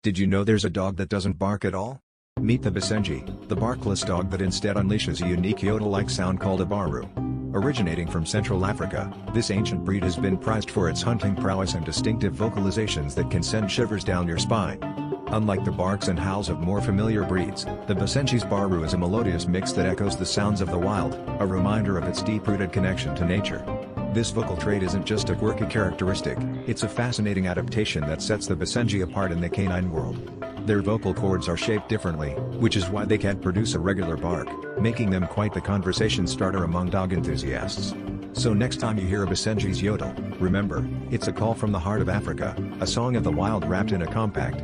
Did you know there's a dog that doesn't bark at all? Meet the Basenji, the barkless dog that instead unleashes a unique yodel-like sound called a baru. Originating from Central Africa, this ancient breed has been prized for its hunting prowess and distinctive vocalizations that can send shivers down your spine. Unlike the barks and howls of more familiar breeds, the Basenji's baru is a melodious mix that echoes the sounds of the wild, a reminder of its deep-rooted connection to nature. This vocal trait isn't just a quirky characteristic, it's a fascinating adaptation that sets the Basenji apart in the canine world. Their vocal cords are shaped differently, which is why they can't produce a regular bark, making them quite the conversation starter among dog enthusiasts. So next time you hear a Basenji's yodel, remember, it's a call from the heart of Africa, a song of the wild wrapped in a compact,